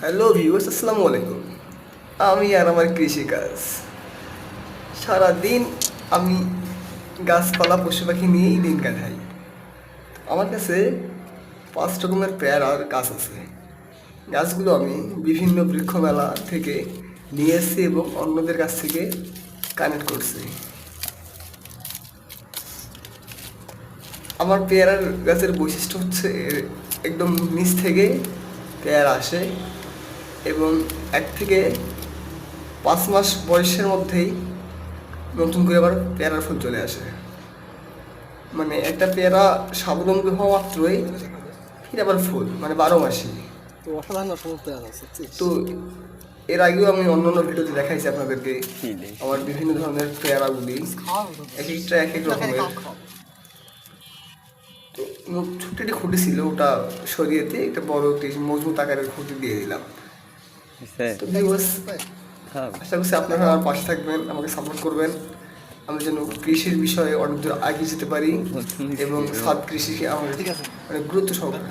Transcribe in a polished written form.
Hello viewers, আসসালামু আলাইকুম। আমি আর আমার কৃষিকাজ, সারাদিন আমি গাছপালা পশু পাখি নিয়েই দিন কাটাই। আমার কাছে 5 রকমের পেয়ারার গাছ আছে। গাছগুলো আমি বিভিন্ন বৃক্ষ মেলা থেকে নিয়ে এসেছি এবং অন্যদের কাছ থেকে কানেক্ট করছি। আমার পেয়ারার গাছের বৈশিষ্ট্য হচ্ছে একদম নিচ থেকে পেয়ারা আসে এবং 1 থেকে 5 মাস বয়সের মধ্যেই নতুন করে আবার পেয়ারার ফুল চলে আসে। মানে একটা পেয়ারা স্বাবলম্বী হওয়া মাত্রই ফির আবার ফুল, মানে 12 মাসই। তো অসাধারণ অসাধারণ পেয়ারা আছে তো এর আগেও আমি অন্য অন্য ভিডিওতে দেখাইছি আপনাদেরকে আমার বিভিন্ন ধরনের পেয়ারাগুলি, এক একটা এক এক রকমের। তো ছোট্ট একটি খুঁটি ছিল, ওটা সরিয়ে দিয়ে একটা বড় একটি মজবুত আকারের খুঁটি দিয়ে দিলাম। তো ভিউয়ার্স, আশা করছি আপনারা আমার পাশে থাকবেন, আমাকে সাপোর্ট করবেন, আমি যেন কৃষির বিষয়ে অনেক দূর এগিয়ে যেতে পারি এবং সাত কৃষিকে আমার মানে গুরুত্ব সহকারে